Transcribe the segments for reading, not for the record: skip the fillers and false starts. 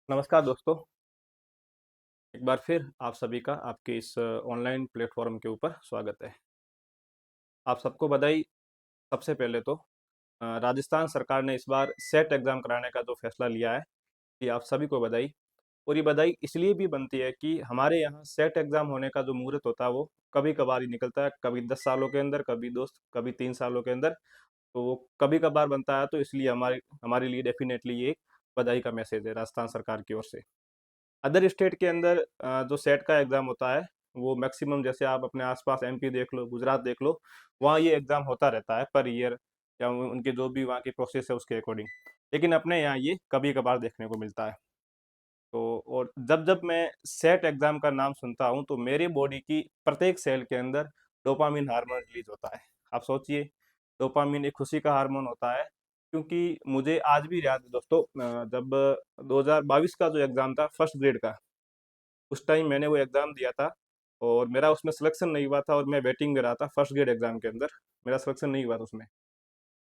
नमस्कार दोस्तों। एक बार फिर आप सभी का आपके इस ऑनलाइन प्लेटफॉर्म के ऊपर स्वागत है। आप सबको बधाई। सबसे पहले तो राजस्थान सरकार ने इस बार सेट एग्ज़ाम कराने का जो फैसला लिया है, ये आप सभी को बधाई। और ये बधाई इसलिए भी बनती है कि हमारे यहाँ सेट एग्ज़ाम होने का जो मुहूर्त होता है वो कभी-कभार ही निकलता है, कभी 10 सालों के अंदर, कभी 3 सालों के अंदर। तो वो कभी-कभार बनता है, तो इसलिए हमारे हमारे लिए डेफ़िनेटली ये एक बधाई का मैसेज है राजस्थान सरकार की ओर से। अदर स्टेट के अंदर जो सेट का एग्ज़ाम होता है, वो मैक्सिमम जैसे आप अपने आस-पास एमपी देख लो, गुजरात देख लो, वहाँ ये एग्ज़ाम होता रहता है पर ईयर या उनके जो भी वहाँ की प्रोसेस है उसके अकॉर्डिंग। लेकिन अपने यहाँ ये कभी-कभार देखने को मिलता है। तो और जब-जब मैं सेट एग्ज़ाम का नाम सुनता हूँ, तो मेरी बॉडी की प्रत्येक सेल के अंदर डोपामाइन हार्मोन रिलीज़ होता है। आप सोचिए, डोपामाइन एक खुशी का हार्मोन होता है, क्योंकि मुझे आज भी याद है दोस्तों, जब 2022 का जो एग्ज़ाम था फर्स्ट ग्रेड का, उस टाइम मैंने वो एग्ज़ाम दिया था और मेरा उसमें सिलेक्शन नहीं हुआ था और मैं वेटिंग में रहा था फर्स्ट ग्रेड एग्ज़ाम के अंदर, मेरा सिलेक्शन नहीं हुआ था उसमें।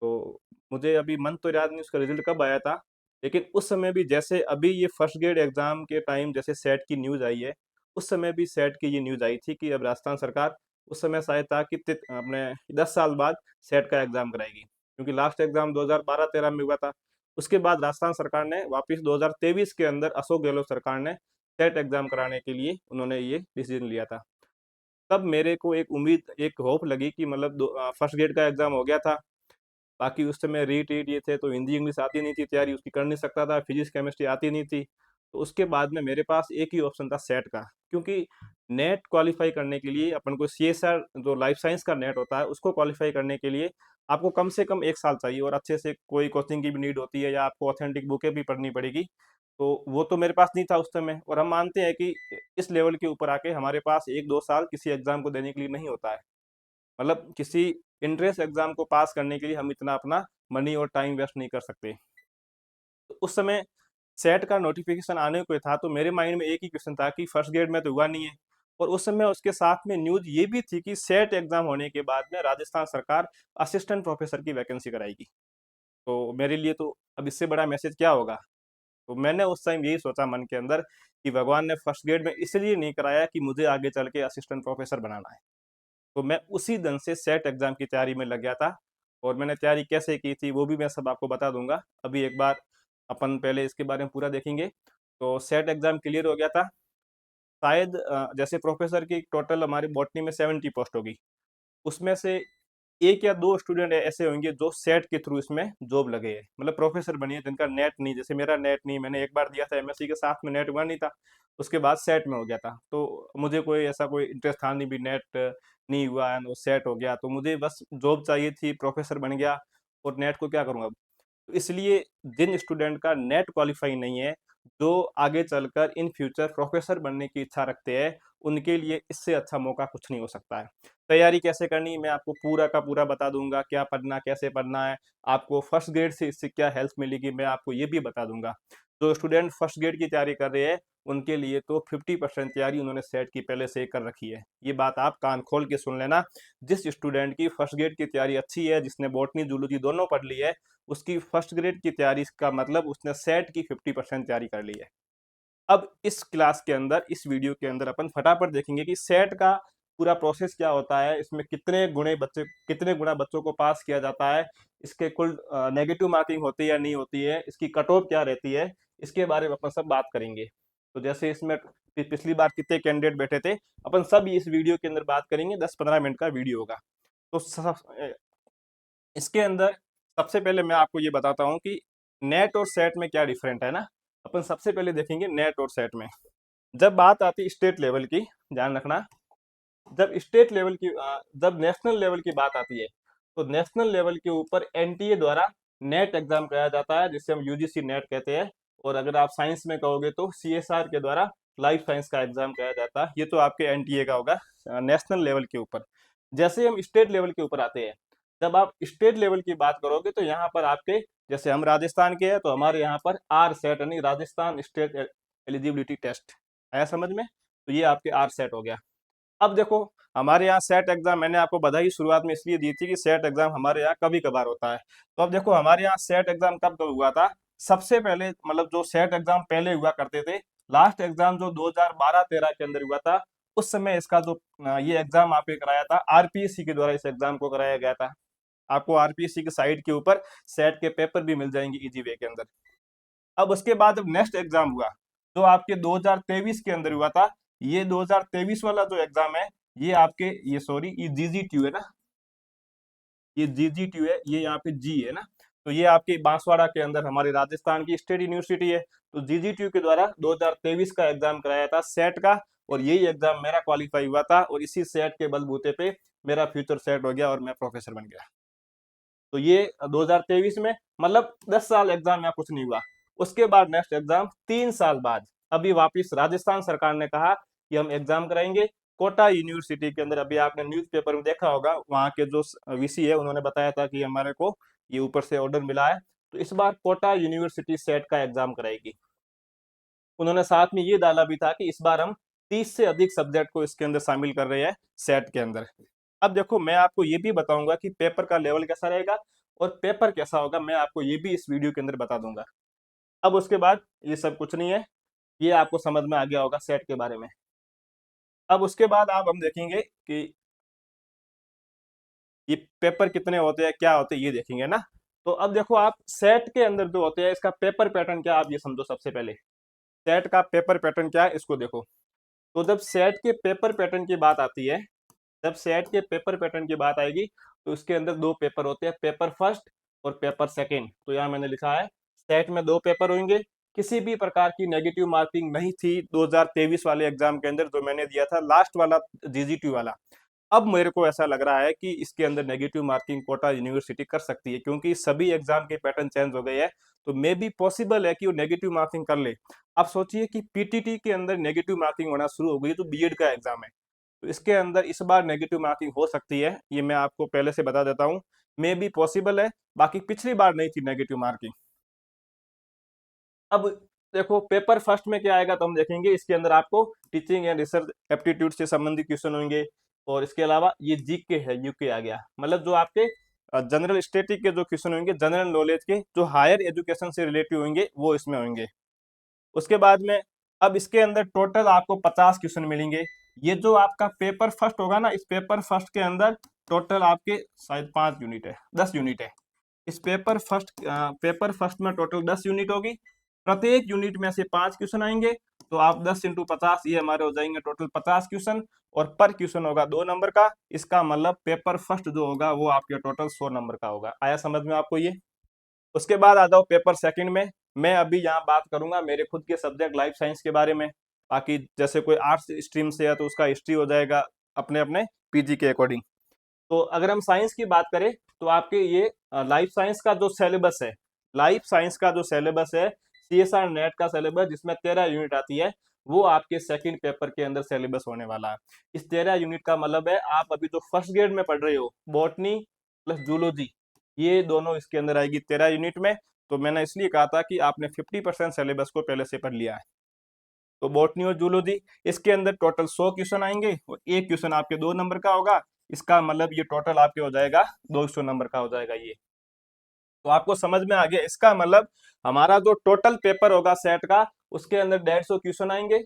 तो मुझे अभी मंथ तो याद नहीं उसका रिज़ल्ट कब आया था, लेकिन उस समय भी जैसे अभी ये फर्स्ट ग्रेड एग्ज़ाम के टाइम जैसे सेट की न्यूज़ आई है, उस समय भी सेट की ये न्यूज़ आई थी कि अब राजस्थान सरकार उस समय शायद था कि अपने 10 साल बाद सेट का एग्ज़ाम कराएगी। क्योंकि लास्ट एग्ज़ाम 2012-13 में हुआ था। उसके बाद राजस्थान सरकार ने वापस 2023 के अंदर अशोक गहलोत सरकार ने सेट एग्ज़ाम कराने के लिए उन्होंने ये डिसीज़न लिया था। तब मेरे को एक उम्मीद, एक होप लगी कि मतलब फर्स्ट ग्रेड का एग्ज़ाम हो गया था। बाकी उस समय रीट-ईट ये थे तो हिंदी इंग्लिश आती नहीं थी, तैयारी उसकी कर नहीं सकता था, फिज़िक्स केमिस्ट्री आती नहीं थी। तो उसके बाद में मेरे पास एक ही ऑप्शन था सेट का, क्योंकि नेट क्वालीफाई करने के लिए अपन को सीएसआर जो लाइफ साइंस का नेट होता है, उसको क्वालीफाई करने के लिए आपको कम से कम 1 साल चाहिए और अच्छे से कोई कोचिंग की भी नीड होती है या आपको ऑथेंटिक बुकें भी पढ़नी पड़ेगी। तो वो तो मेरे पास नहीं था उस समय और हम मानते हैं कि इस लेवल के ऊपर आके हमारे पास 1-2 साल किसी एग्ज़ाम को देने के लिए नहीं होता है। मतलब किसी एंट्रेंस एग्ज़ाम को पास करने के लिए हम इतना अपना मनी और टाइम वेस्ट नहीं कर सकते। तो उस समय सेट का नोटिफ़िकेशन आने को ही था, तो मेरे माइंड में एक ही क्वेश्चन था कि फर्स्ट ग्रेड में तो हुआ नहीं है और उस समय उसके साथ में न्यूज़ ये भी थी कि सेट एग्ज़ाम होने के बाद में राजस्थान सरकार असिस्टेंट प्रोफ़ेसर की वैकेंसी कराएगी। तो मेरे लिए तो अब इससे बड़ा मैसेज क्या होगा? तो मैंने उस टाइम यही सोचा मन के अंदर कि भगवान ने फर्स्ट ग्रेड में इसलिए नहीं कराया कि मुझे आगे चल के असिस्टेंट प्रोफ़ेसर बनाना है। तो मैं उसी दिन से सेट एग्ज़ाम की तैयारी में लग गया था और मैंने तैयारी कैसे की थी वो भी मैं सब आपको बता दूँगा। अभी एक बार अपन पहले इसके बारे में पूरा देखेंगे। तो सेट एग्ज़ाम क्लियर हो गया था। शायद जैसे प्रोफ़ेसर की टोटल हमारी बॉटनी में 70 पोस्ट होगी। उसमें से 1 या 2 स्टूडेंट ऐसे होंगे जो सेट के थ्रू इसमें जॉब लगे हैं। मतलब प्रोफ़ेसर बने हैं जिनका नेट नहीं, जैसे मेरा नेट नहीं, मैंने एक बार दिया था एमएससी के साथ में नेट हुआ नहीं था। उसके बाद सेट में हो गया था। तो मुझे कोई ऐसा कोई इंटरेस्ट था नहीं भी नेट नहीं हुआ एंड वो सेट हो गया। तो मुझे बस जॉब चाहिए थी, प्रोफ़ेसर बन गया और नेट को क्या करूँगा अब? तो इसलिए जिन स्टूडेंट का नेट क्वालीफाई नहीं है, जो आगे चलकर इन फ्यूचर प्रोफ़ेसर बनने की इच्छा रखते हैं, उनके लिए इससे अच्छा मौका कुछ नहीं हो सकता है। तैयारी कैसे करनी मैं आपको पूरा का पूरा बता दूँगा, क्या पढ़ना, कैसे पढ़ना है, आपको फर्स्ट ग्रेड से इससे क्या हेल्प मिलेगी मैं आपको ये भी बता दूँगा। जो स्टूडेंट फर्स्ट ग्रेड की तैयारी कर रहे हैं, उनके लिए तो 50% तैयारी उन्होंने सेट की पहले से ही कर रखी है। ये बात आप कान खोल के सुन लेना, जिस स्टूडेंट की फर्स्ट ग्रेड की तैयारी अच्छी है, जिसने बॉटनी, ज़ूलॉजी दोनों पढ़ ली है, उसकी फर्स्ट ग्रेड की तैयारी का मतलब उसने सेट की 50% तैयारी कर ली है। अब इस क्लास के अंदर, इस वीडियो के अंदर अपन फटाफट देखेंगे कि सेट का पूरा प्रोसेस क्या होता है, इसमें कितने गुणा बच्चों को पास किया जाता है, इसके कुल नेगेटिव मार्किंग होती है या नहीं होती है, इसकी कट ऑफ क्या रहती है, इसके बारे में अपन सब बात करेंगे। तो जैसे इसमें पिछली बार कितने कैंडिडेट बैठे थे, अपन सब इस वीडियो के अंदर बात करेंगे, 10-15 मिनट का वीडियो होगा। तो इसके अंदर सबसे पहले मैं आपको ये बताता हूँ कि नेट और सेट में क्या डिफरेंट है ना। अपन सबसे पहले देखेंगे नेट और सेट में। जब बात आती है स्टेट लेवल की, ध्यान रखना, जब स्टेट लेवल की जब नेशनल लेवल की बात आती है, तो नेशनल लेवल के ऊपर एनटीए द्वारा नेट एग्जाम कराया जाता है, जिसे हम यूजीसी नेट कहते हैं। और अगर आप साइंस में कहोगे तो सीएसआर के द्वारा लाइफ साइंस का एग्जाम कराया जाता है। ये तो आपके एनटीए का होगा नेशनल लेवल के ऊपर। जैसे हम स्टेट लेवल के ऊपर आते हैं, जब आप स्टेट लेवल की बात करोगे तो यहाँ पर आपके, जैसे हम राजस्थान के हैं तो हमारे यहाँ पर आर सेट यानी राजस्थान स्टेट एलिजिबिलिटी टेस्ट आया समझ में। तो ये आपके आर सेट हो गया। अब देखो, हमारे यहाँ सेट एग्जाम, मैंने आपको बधाई शुरुआत में इसलिए दी थी कि सेट एग्जाम हमारे यहाँ कभी कभार होता है। तो अब देखो हमारे यहाँ सेट एग्जाम कब कब हुआ था, सबसे पहले मतलब जो सेट एग्जाम पहले हुआ करते थे, लास्ट एग्जाम जो 2012-13 के अंदर हुआ था, उस समय इसका जो ये एग्जाम आपके कराया था, आरपीएससी के द्वारा इस एग्जाम को कराया गया था। आपको आरपीएससी की साइट के ऊपर सेट के पेपर भी मिल जाएंगे इजी वे के अंदर। अब उसके बाद जब नेक्स्ट एग्जाम हुआ, जो आपके 2023 के अंदर हुआ था, ये 2023 वाला जो एग्जाम है, ये आपके ये सॉरी ये जीजीटी है ना, ये जीजीटी है, ये यहाँ पे जी है ना, तो ये आपके बांसवाड़ा के अंदर हमारे राजस्थान की स्टेट यूनिवर्सिटी है। तो जीजीटी के द्वारा 2023 का एग्जाम कराया था सेट का, और यही एग्जाम मेरा क्वालिफाई हुआ था, और इसी सेट के बलबूते पे मेरा फ्यूचर सेट हो गया और मैं प्रोफेसर बन गया। तो ये 2023 में, मतलब 10 साल एग्जाम या कुछ नहीं हुआ। उसके बाद नेक्स्ट एग्जाम 3 साल बाद अभी वापिस राजस्थान सरकार ने कहा कि हम एग्जाम कराएंगे कोटा यूनिवर्सिटी के अंदर। अभी आपने न्यूज़पेपर में देखा होगा, वहां के जो वीसी है उन्होंने बताया था कि हमारे को ये ऊपर से ऑर्डर मिला है, तो इस बार कोटा यूनिवर्सिटी सेट का एग्जाम कराएगी। उन्होंने साथ में ये डाला भी था कि इस बार हम 30 से अधिक सब्जेक्ट को इसके अंदर शामिल कर रहे हैं सेट के अंदर। अब देखो, मैं आपको ये भी बताऊंगा कि पेपर का लेवल कैसा रहेगा और पेपर कैसा होगा, मैं आपको ये भी इस वीडियो के अंदर बता दूंगा। अब उसके बाद ये सब कुछ नहीं है, ये आपको समझ में आ गया होगा सेट के बारे में। अब उसके बाद आप हम देखेंगे कि ये पेपर कितने होते हैं, क्या होते हैं, ये देखेंगे ना। तो अब देखो, आप सेट के अंदर जो होते हैं इसका पेपर पैटर्न क्या, आप ये समझो। सबसे पहले सेट का पेपर पैटर्न क्या है, इसको देखो। तो जब सेट के पेपर पैटर्न की बात आती है, जब सेट के पेपर पैटर्न की बात आएगी, तो इसके अंदर दो पेपर होते हैं, पेपर फर्स्ट और पेपर सेकंड। तो यहाँ मैंने लिखा है सेट में दो पेपर होंगे। किसी भी प्रकार की नेगेटिव मार्किंग नहीं थी 2023 वाले एग्जाम के अंदर जो मैंने दिया था, लास्ट वाला जीजीटी वाला। अब मेरे को ऐसा लग रहा है कि इसके अंदर नेगेटिव मार्किंग कोटा यूनिवर्सिटी कर सकती है, क्योंकि सभी एग्जाम के पैटर्न चेंज हो गए हैं। तो मे भी पॉसिबल है कि वो नेगेटिव मार्किंग कर ले। आप सोचिए कि पीटीटी के अंदर नेगेटिव मार्किंग होना शुरू हो गई, तो बीएड का एग्जाम है, तो इसके अंदर इस बार नेगेटिव मार्किंग हो सकती है, ये मैं आपको पहले से बता देता हूँ। मे बी पॉसिबल है, बाकी पिछली बार नहीं थी नेगेटिव मार्किंग। अब देखो, पेपर फर्स्ट में क्या आएगा, तो हम देखेंगे इसके अंदर आपको टीचिंग एंड रिसर्च एप्टीट्यूड से संबंधित क्वेश्चन होंगे, और इसके अलावा ये जीके है, यूके आ गया, मतलब जो आपके जनरल स्टैटिक के जो क्वेश्चन होंगे, जनरल नॉलेज के जो हायर एजुकेशन से रिलेटिव होंगे, वो इसमें होंगे। उसके बाद में अब इसके अंदर टोटल आपको 50 क्वेश्चन मिलेंगे। ये जो आपका पेपर फर्स्ट होगा ना, इस पेपर फर्स्ट के अंदर टोटल आपके शायद 5 यूनिट है, 10 यूनिट है। इस पेपर फर्स्ट में टोटल 10 यूनिट होगी। प्रत्येक यूनिट में से 5 क्वेश्चन आएंगे, तो आप 10 × 50, ये हमारे हो जाएंगे टोटल 50 क्वेश्चन, और पर क्वेश्चन होगा 2 नंबर का। इसका मतलब पेपर फर्स्ट जो होगा वो आपके टोटल 100 नंबर का होगा। आया समझ में आपको ये? उसके बाद आ जाओ पेपर सेकंड में। मैं अभी यहाँ बात करूंगा मेरे खुद के सब्जेक्ट लाइफ साइंस के बारे में। बाकी जैसे कोई आर्ट्स स्ट्रीम से है तो उसका हिस्ट्री हो जाएगा अपने अपने पीजी के अकॉर्डिंग। तो अगर हम साइंस की बात करें, तो आपके ये लाइफ साइंस का जो सिलेबस है, लाइफ साइंस का जो सिलेबस है, सीएसआर नेट का सिलेबस जिसमें 13 यूनिट आती है, वो आपके सेकंड पेपर के अंदर सिलेबस होने वाला है। इस 13 यूनिट का मतलब है आप अभी जो फर्स्ट ग्रेड में पढ़ रहे हो, बॉटनी प्लस जूलॉजी, ये दोनों इसके अंदर आएगी 13 यूनिट में। तो मैंने इसलिए कहा था कि आपने 50% सिलेबस को पहले से पढ़ लिया है। तो बॉटनी और जूलॉजी, इसके अंदर टोटल 100 क्वेश्चन आएंगे, और एक क्वेश्चन आपके 2 नंबर का होगा। इसका मतलब ये टोटल आपके हो जाएगा 200 नंबर का हो जाएगा ये। तो आपको समझ में आ गया, इसका मतलब हमारा जो टोटल पेपर होगा सेट का, उसके अंदर 150 क्वेश्चन आएंगे,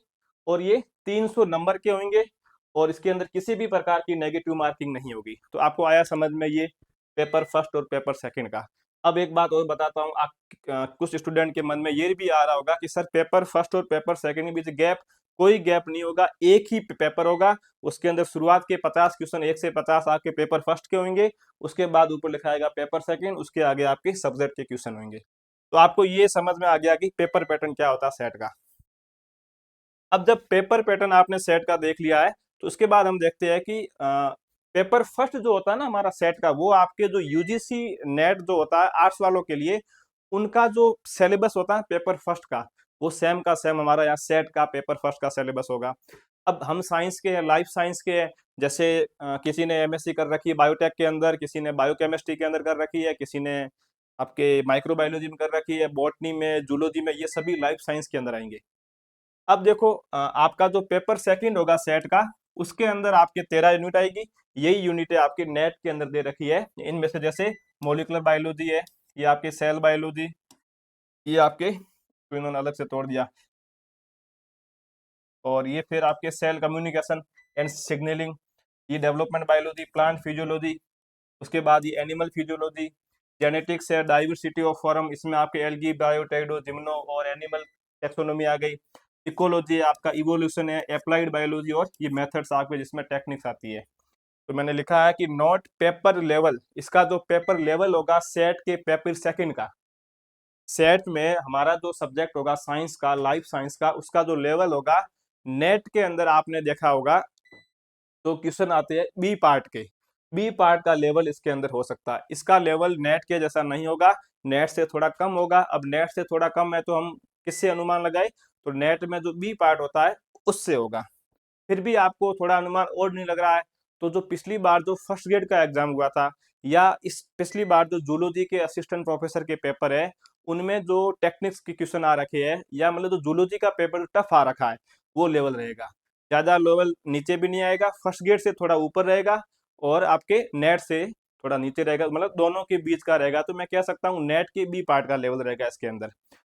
और ये 300 नंबर के होंगे, और इसके अंदर किसी भी प्रकार की नेगेटिव मार्किंग नहीं होगी। तो आपको आया समझ में ये पेपर फर्स्ट और पेपर सेकंड का। अब एक बात और बताता हूँ, आप कुछ स्टूडेंट के मन में ये भी आ रहा होगा कि सर पेपर फर्स्ट और पेपर सेकंड के बीच गैप, कोई गैप नहीं होगा, एक ही पेपर होगा। उसके अंदर शुरुआत के 50 क्वेश्चन 1 से 50 आपके पेपर फर्स्ट के होंगे, उसके बाद ऊपर लिखा आएगा पेपर सेकंड, उसके आगे आपके सब्जेक्ट के क्वेश्चन होंगे। तो आपको ये समझ में आ गया कि पेपर पैटर्न क्या होता है सेट का। अब जब पेपर पैटर्न आपने सेट का देख लिया है, तो उसके बाद हम देखते हैं कि पेपर फर्स्ट जो होता है ना हमारा सेट का, वो आपके जो यूजीसी नेट जो होता है आर्ट्स वालों के लिए, उनका जो सिलेबस होता है पेपर फर्स्ट का, वो सेम का सेम हमारा यहाँ सेट का पेपर फर्स्ट का सिलेबस होगा। अब हम साइंस के हैं, लाइफ साइंस के हैं, जैसे किसी ने एमएससी कर रखी है बायोटेक के अंदर, किसी ने बायोकेमिस्ट्री के अंदर कर रखी है, किसी ने आपके माइक्रोबायोलॉजी में कर रखी है, बॉटनी में, जूलॉजी में, ये सभी लाइफ साइंस के अंदर आएंगे। अब देखो, आपका जो पेपर सेकंड होगा सेट का, उसके अंदर आपके 13 यूनिट आएगी। यही यूनिट है आपके नेट के अंदर दे रखी है, इनमें से जैसे मोलिकुलर बायोलॉजी है, ये आपके सेल बायोलॉजी, ये आपके इन्होंने अलग से तोड़ दिया। और ये फिर आपके सेल कम्युनिकेशन एंड सिग्नलिंग, ये डेवलपमेंट बायोलॉजी, प्लांट फिजियोलॉजी, उसके बाद ये एनिमल फिजियोलॉजी, जेनेटिक्स है, डाइवर्सिटी ऑफ फॉर्म, इसमें आपके एल्गी, बायोटेक्डो, जिम्नो और एनिमल टेक्सोनोमी आ गई। इकोलॉजी आपका इवोल्यूशन है, अप्लाइड बायोलॉजी और ये मेथड्स आपके जिसमें टेक्निक्स आती है। तो मैंने लिखा है कि नोट पेपर लेवल, इसका जो पेपर लेवल होगा सेट के पेपर सेकंड का, सेट में हमारा जो सब्जेक्ट होगा साइंस का, लाइफ साइंस का, उसका जो लेवल होगा नेट के अंदर आपने देखा होगा तो क्वेश्चन आते हैं बी पार्ट के, बी पार्ट का लेवल इसके अंदर हो सकता है। इसका लेवल नेट के जैसा नहीं होगा, नेट से थोड़ा कम होगा। अब नेट से थोड़ा कम है तो हम किससे अनुमान लगाए, तो नेट में जो बी पार्ट होता है उससे होगा। फिर भी आपको थोड़ा अनुमान और नहीं लग रहा है, तो जो पिछली बार जो फर्स्ट ग्रेड का एग्जाम हुआ था, या इस पिछली बार जो जूलॉजी के असिस्टेंट प्रोफेसर के पेपर है, उनमें जो टेक्निक्स के क्वेश्चन आ रखे हैं, या मतलब जो जूलॉजी का पेपर टफ आ रखा है, वो लेवल रहेगा। ज्यादा लेवल नीचे भी नहीं आएगा, फर्स्ट ग्रेड से थोड़ा ऊपर रहेगा और आपके नेट से थोड़ा नीचे रहेगा, मतलब दोनों के बीच का रहेगा। तो मैं कह सकता हूँ नेट के बी पार्ट का लेवल रहेगा इसके अंदर।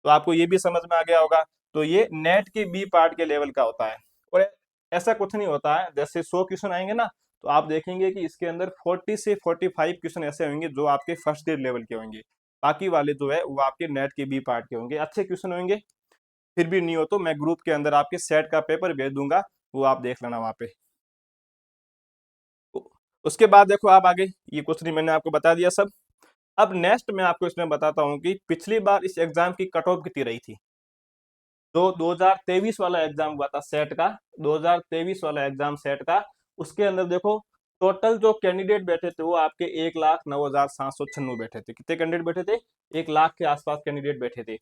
तो आपको ये भी समझ में आ गया होगा। तो ये नेट के बी पार्ट के लेवल का होता है। और ऐसा कुछ नहीं होता है, जैसे 100 क्वेश्चन आएंगे ना, तो आप देखेंगे कि इसके अंदर 40 से 45 क्वेश्चन ऐसे होंगे जो आपके फर्स्ट ग्रेड लेवल के होंगे, बाकी वाले जो है वो आपके नेट के बी पार्ट के होंगे। अच्छे क्वेश्चन होंगे। फिर भी नहीं हो तो मैं ग्रुप के अंदर आपके सेट का पेपर भेज दूंगा, वो आप देख लेना वहां पे। उसके बाद देखो आप आगे, ये कुछ नहीं, मैंने आपको बता दिया सब। अब नेक्स्ट मैं आपको इसमें बताता हूँ कि पिछली बार इस एग्जाम की कट ऑफ कितनी रही थी। जो 2023 वाला एग्जाम हुआ था सेट का, 2023 वाला एग्जाम सेट का, उसके अंदर देखो टोटल जो कैंडिडेट बैठे थे वो आपके 1,09,796 बैठे थे। कितने कैंडिडेट बैठे थे? 1 लाख के आसपास कैंडिडेट बैठे थे।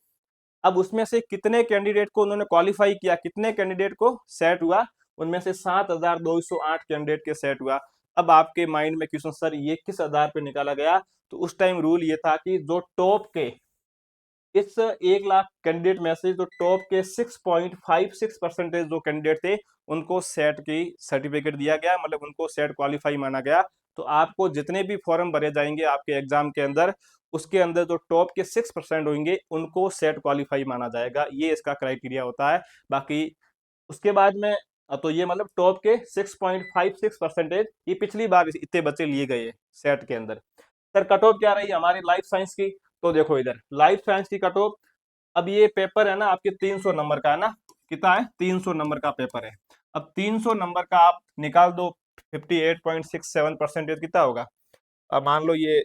अब उसमें से कितने कैंडिडेट को उन्होंने क्वालिफाई किया, कितने कैंडिडेट को सेट हुआ? उनमें से 7,208 कैंडिडेट के सेट हुआ। अब आपके माइंड में क्वेश्चन, सर ये किस आधार पे निकाला गया? तो उस टाइम रूल ये था कि जो टॉप के इस 1 लाख कैंडिडेट में से जो टॉप के 6.56% जो कैंडिडेट थे उनको सेट की सर्टिफिकेट दिया गया, मतलब उनको सेट क्वालिफाई माना गया। तो आपको जितने भी फॉर्म भरे जाएंगे आपके एग्जाम के अंदर, उसके अंदर जो टॉप के 6% होंगे उनको सेट क्वालिफाई माना जाएगा। ये इसका क्राइटेरिया होता है। बाकी उसके बाद में तो ये मतलब टॉप के 6.56%, ये पिछली बार इतने बच्चे लिए गए सेट के अंदर। सर कट ऑफ क्या रही हमारी लाइफ साइंस की? तो देखो इधर लाइफ साइंस की कट ऑफ, अब ये पेपर है ना आपके 300 नंबर का है ना, कितना है? 300 नंबर का पेपर है। अब 300 नंबर का आप निकाल दो, 58.67% कितना होगा? अब मान लो ये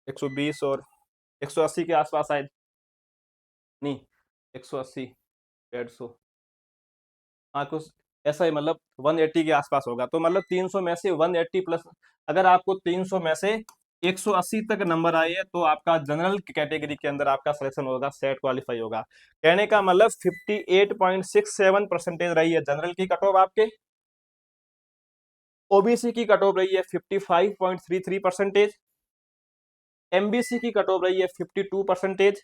120 और 180 के आसपास आए, नहीं 180, 150, हाँ कुछ ऐसा ही, मतलब 180 के आसपास होगा। तो मतलब 300 में से 180 प्लस, अगर आपको 300 में से 180 तक नंबर आए हैं तो आपका जनरल कैटेगरी के अंदर आपका सिलेक्शन होगा, सेट क्वालिफाई होगा। कहने का मतलब 58.67% रही है जनरल की कट ऑफ आपके। ओबीसी की कट ऑफ रही है 55.33%, एमबीसी की कट ऑफ रही है 52%,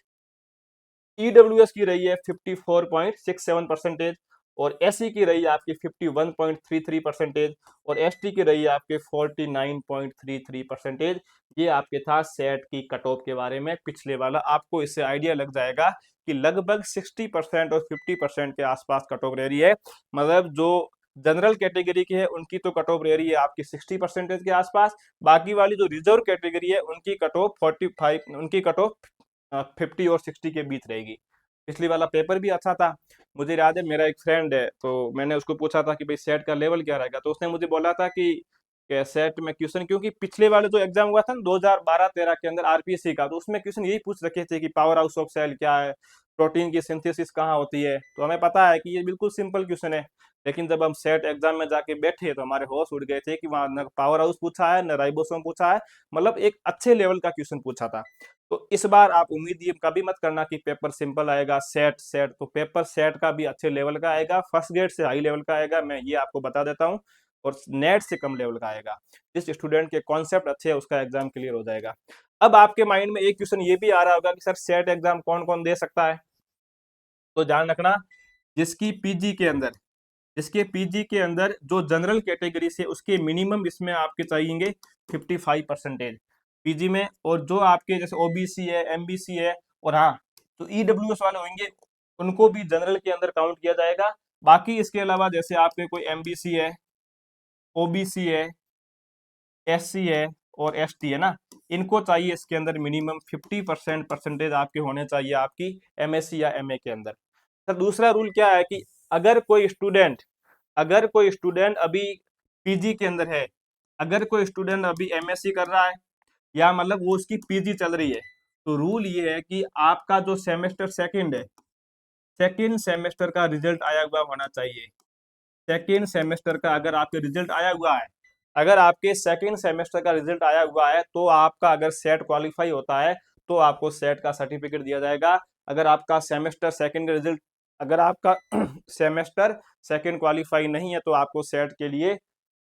ईडब्ल्यूएस की रही है 54.67%, और एससी की रही है आपकी 51.33%, और एसटी की रही है आपके 49.33%। ये आपके था सेट की कट ऑफ के बारे में पिछले वाला। आपको इससे आइडिया लग जाएगा कि लगभग 60% और 50% के आसपास कट ऑफ रह रही है। मतलब जो जनरल कैटेगरी की है उनकी तो कट ऑफ रह रही है आपकी 60% के आसपास, बाकी वाली जो रिजर्व कैटेगरी है उनकी कट ऑफ 45, उनकी कट ऑफ 50 और 60 के बीच रहेगी। पिछली वाला पेपर भी अच्छा था। मुझे याद है मेरा एक फ्रेंड है, तो मैंने उसको पूछा था कि भाई सेट का लेवल क्या रहेगा, तो उसने मुझे बोला था कि सेट में क्वेश्चन, क्योंकि पिछले वाले जो एग्जाम हुआ था ना 2012-13 के अंदर आरपीएससी का, तो उसमें क्वेश्चन यही पूछ रखे थे कि पावर हाउस ऑफ सेल क्या है, प्रोटीन की सिंथेसिस कहाँ होती है। तो हमें पता है कि ये बिल्कुल सिंपल क्वेश्चन है, लेकिन जब हम सेट एग्जाम में जाके बैठे तो हमारे होश उड़ गए थे कि वहां न पावर हाउस पूछा है न राइबोसोम पूछा है, मतलब एक अच्छे लेवल का क्वेश्चन पूछा था। तो इस बार आप उम्मीद ये कभी मत करना कि पेपर सिंपल आएगा, सेट सेट तो पेपर सेट का भी अच्छे लेवल का आएगा, फर्स्ट ग्रेड से हाई लेवल का आएगा, मैं ये आपको बता देता हूँ। और नेट से कम लेवल का आएगा। जिस स्टूडेंट के कॉन्सेप्ट अच्छे है उसका एग्जाम क्लियर हो जाएगा। अब आपके माइंड में एक क्वेश्चन ये भी आ रहा होगा कि सर सेट एग्जाम कौन कौन दे सकता है? तो ध्यान रखना, जिसकी पीजी के अंदर, जिसके पीजी के अंदर जो जनरल कैटेगरी से उसके मिनिमम इसमें आपके चाहिएंगे 55% पीजी में, और जो आपके जैसे ओबीसी है, एमबीसी है, और हाँ तो ईडब्ल्यूएस वाले होंगे उनको भी जनरल के अंदर काउंट किया जाएगा। बाकी इसके अलावा जैसे आपके कोई एमबीसी है, ओबीसी है, एससी है और एसटी है ना, इनको चाहिए इसके अंदर मिनिमम 50% परसेंटेज आपके होने चाहिए आपकी एमएससी या एमए के अंदर। तो दूसरा रूल क्या है कि अगर कोई स्टूडेंट अगर कोई स्टूडेंट अभी पीजी के अंदर है, अगर कोई स्टूडेंट अभी एमएससी कर रहा है या मतलब वो उसकी पीजी चल रही है, तो रूल ये है कि आपका जो सेमेस्टर सेकंड है, सेकंड सेमेस्टर का रिजल्ट आया हुआ होना चाहिए। सेकेंड सेमेस्टर का अगर आपके रिजल्ट आया हुआ है, अगर आपके सेकेंड सेमेस्टर का रिजल्ट आया हुआ है तो आपका अगर सेट क्वालिफाई होता है तो आपको सेट का सर्टिफिकेट दिया जाएगा। अगर आपका सेमेस्टर सेकेंड का रिजल्ट अगर आपका सेमेस्टर सेकेंड क्वालिफाई नहीं है तो आपको सेट के लिए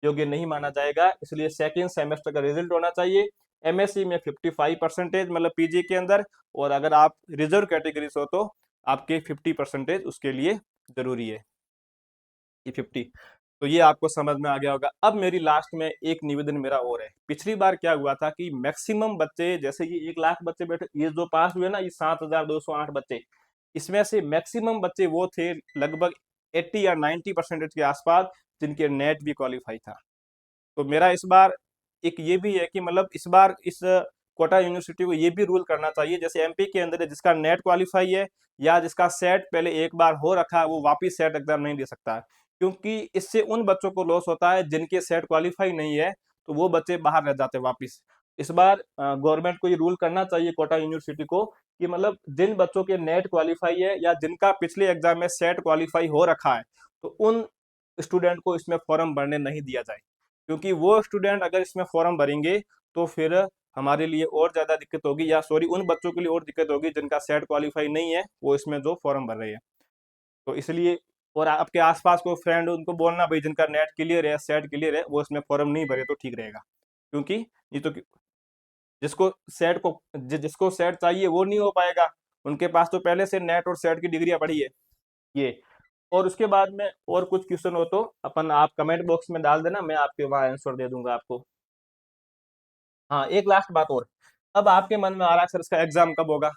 योग्य नहीं माना जाएगा। इसलिए सेकेंड सेमेस्टर का रिजल्ट होना चाहिए। एमएससी में 55% मतलब पीजी के अंदर, और अगर आप रिजर्व कैटेगरी से हो तो आपके 50% उसके लिए जरूरी है, ये 50। तो ये आपको समझ में आ गया होगा। अब मेरी लास्ट में एक निवेदन मेरा और है। पिछली बार क्या हुआ था कि मैक्सिमम बच्चे, जैसे कि 1 लाख बच्चे बैठे, ये जो पास हुए ना, ये 7,208 बच्चे, इसमें से मैक्सिमम बच्चे वो थे लगभग 80 या 90% के आसपास जिनके नेट भी क्वालिफाई था। तो मेरा इस बार एक ये भी है कि मतलब इस बार इस कोटा यूनिवर्सिटी को ये भी रूल करना चाहिए, जैसे एमपी के अंदर है, जिसका नेट क्वालिफाई है या जिसका सेट पहले एक बार हो रखा है वो वापिस सेट एग्जाम नहीं दे सकता है, क्योंकि इससे उन बच्चों को लॉस होता है जिनके सेट क्वालिफाई नहीं है, तो वो बच्चे बाहर रह जाते हैं वापिस। इस बार गवर्नमेंट को ये रूल करना चाहिए कोटा यूनिवर्सिटी को कि मतलब जिन बच्चों के नेट क्वालिफाई है या जिनका पिछले एग्जाम में सेट क्वालिफाई हो रखा है, तो उन स्टूडेंट को इसमें फॉर्म भरने नहीं दिया जाए, क्योंकि वो स्टूडेंट अगर इसमें फॉर्म भरेंगे तो फिर हमारे लिए और ज्यादा दिक्कत होगी, या सॉरी उन बच्चों के लिए और दिक्कत होगी जिनका सेट क्वालिफाई नहीं है वो इसमें जो फॉर्म भर रहे हैं। तो इसलिए, और आपके आसपास कोई फ्रेंड उनको बोलना भाई जिनका नेट क्लियर है, सेट क्लियर है, वो इसमें फॉर्म नहीं भरे तो ठीक रहेगा। क्योंकि ये तो जिसको सेट को जिसको सेट चाहिए वो नहीं हो पाएगा, उनके पास तो पहले से नेट और सेट की डिग्रियां पड़ी है ये। और उसके बाद में और कुछ क्वेश्चन हो तो अपन आप कमेंट बॉक्स में डाल देना, मैं आपके वहाँ आंसर दे दूंगा आपको। हाँ, एक लास्ट बात और। अब आपके मन में आ रहा है सर इसका एग्जाम कब होगा?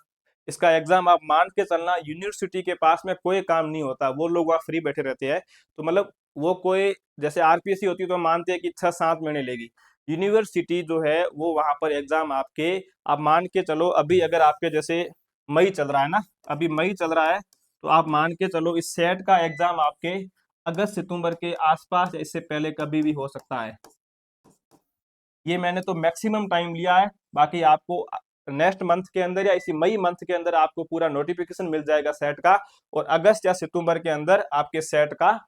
इसका एग्जाम आप मान के चलना, यूनिवर्सिटी के पास में कोई काम नहीं होता, वो लोग वहाँ फ्री बैठे रहते हैं। तो मतलब वो कोई जैसे आरपीएससी होती है तो मानते हैं कि 6-7 महीने लेगी, यूनिवर्सिटी जो है वो वहां पर एग्जाम आपके, आप मान के चलो अभी अगर आपके जैसे मई चल रहा है ना, अभी मई चल रहा है, तो आप मान के चलो इस सेट का एग्जाम आपके अगस्त सितंबर के आसपास या इससे पहले कभी भी हो सकता है। ये मैंने तो मैक्सिमम टाइम लिया है। बाकी आपको नेक्स्ट मंथ के अंदर या इसी मई मंथ के अंदर आपको पूरा नोटिफिकेशन मिल जाएगा सेट का, और अगस्त या सितंबर के अंदर आपके सेट का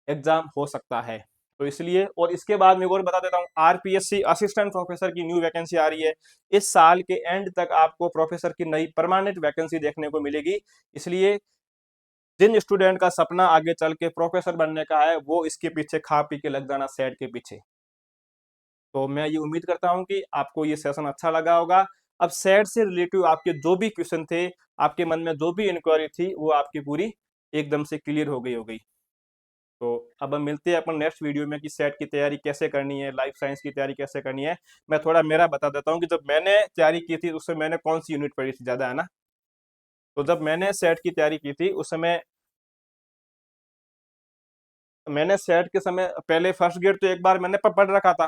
एग्जाम हो सकता है। तो इसलिए, और इसके बाद मैं और बता देता हूँ, आरपीएससी असिस्टेंट प्रोफेसर की न्यू वैकेंसी आ रही है। इस साल के एंड तक आपको प्रोफेसर की नई परमानेंट वैकेंसी देखने को मिलेगी। इसलिए जिन स्टूडेंट का सपना आगे चल के प्रोफेसर बनने का है, वो इसके पीछे खा पी के लग जाना सेट के पीछे। तो मैं ये उम्मीद करता हूँ कि आपको ये सेशन अच्छा लगा होगा। अब सेट से रिलेटिव आपके जो भी क्वेश्चन थे, आपके मन में जो भी इंक्वायरी थी, वो आपकी पूरी एकदम से क्लियर हो गई होगी। तो अब हम मिलते हैं अपन नेक्स्ट वीडियो में कि सेट की तैयारी कैसे करनी है, लाइफ साइंस की तैयारी कैसे करनी है। मैं थोड़ा मेरा बता देता हूँ कि जब मैंने तैयारी की थी उस समय मैंने कौन सी यूनिट पढ़ी थी ज्यादा, है ना। तो जब मैंने सेट की तैयारी की थी उस समय मैंने सेट के समय पहले फर्स्ट ग्रेड तो एक बार मैंने पढ़ रखा था,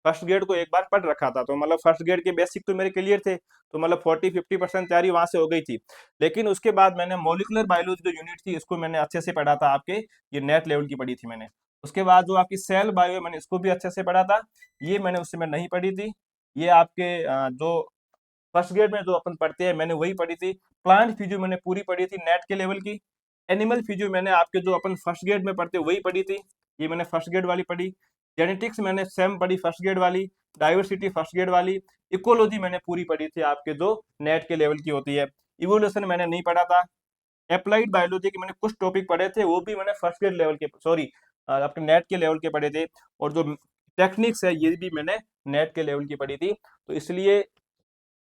फर्स्ट ग्रेड को एक बार पढ़ रखा था, तो मतलब फर्स्ट ग्रेड के बेसिक तो मेरे क्लियर थे, तो मतलब 40-50% तैयारी वहां से हो गई थी। लेकिन उसके बाद मैंने मॉलिक्यूलर बायोलॉजी जो यूनिट थी इसको मैंने अच्छे से पढ़ा था, आपके ये नेट लेवल की पढ़ी थी मैंने। उसके बाद जो आपकी सेल बायो मैंने इसको भी अच्छे से पढ़ा था, ये मैंने उस समय नहीं पढ़ी थी। ये आपके जो फर्स्ट ग्रेड में जो अपन पढ़ते हैं मैंने वही पढ़ी थी। प्लांट फिजियो मैंने पूरी पढ़ी थी नेट के लेवल की। एनिमल फिजियो मैंने आपके जो अपन फर्स्ट ग्रेड में पढ़ते वही पढ़ी थी, ये मैंने फर्स्ट ग्रेड वाली पढ़ी। जेनेटिक्स मैंने सेम पढ़ी फर्स्ट ग्रेड वाली। डाइवर्सिटी फर्स्ट ग्रेड वाली। इकोलॉजी मैंने पूरी पढ़ी थी आपके जो नेट के लेवल की होती है। इवोल्यूशन मैंने नहीं पढ़ा था। अप्लाइड बायोलॉजी के मैंने कुछ टॉपिक पढ़े थे, वो भी मैंने फर्स्ट ग्रेड लेवल के, सॉरी आपके नेट के लेवल के पढ़े थे। और जो टेक्निक्स है ये भी मैंने नेट के लेवल की पढ़ी थी। तो इसलिए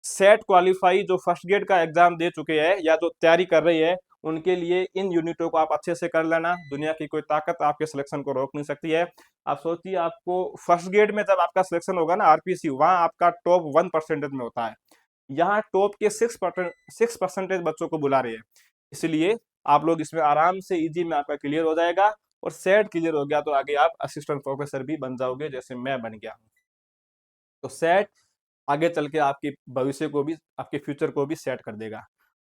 सेट क्वालिफाई जो फर्स्ट ग्रेड का एग्जाम दे चुके हैं या जो तैयारी कर रही है, उनके लिए इन यूनिटों को आप अच्छे से कर लेना। दुनिया की कोई ताकत आपके सिलेक्शन को रोक नहीं सकती है। आप सोचिए, आपको फर्स्ट ग्रेड में जब आपका सिलेक्शन होगा ना आरपीसी, वहां आपका टॉप 1% में होता है। यहाँ टॉप के 6% बच्चों को बुला रहे हैं। इसलिए आप लोग इसमें आराम से इजी में आपका क्लियर हो जाएगा, और सेट क्लियर हो गया तो आगे आप असिस्टेंट प्रोफेसर भी बन जाओगे, जैसे मैं बन गया हूँ। तो सेट आगे चल के आपके भविष्य को भी, आपके फ्यूचर को भी सेट कर देगा।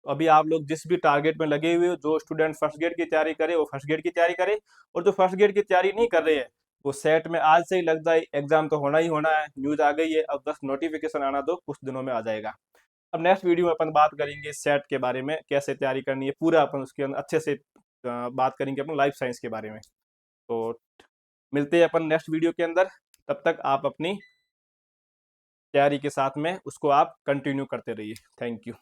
तो अभी आप लोग जिस भी टारगेट में लगे हुए हो, जो स्टूडेंट फर्स्ट ग्रेड की तैयारी करे वो फर्स्ट ग्रेड की तैयारी करे, और जो फर्स्ट ग्रेड की तैयारी नहीं कर रहे हैं वो सेट में आज से ही लग जाए। एग्जाम तो होना ही होना है, न्यूज आ गई है, अब बस नोटिफिकेशन आना दो, कुछ दिनों में आ जाएगा। अब नेक्स्ट वीडियो में अपन बात करेंगे सेट के बारे में, कैसे तैयारी करनी है पूरा, अपन उसके अंदर अच्छे से बात करेंगे अपन लाइफ साइंस के बारे में। तो मिलते हैं अपन नेक्स्ट वीडियो के अंदर। तब तक आप अपनी तैयारी के साथ में उसको आप कंटिन्यू करते रहिए। Thank you.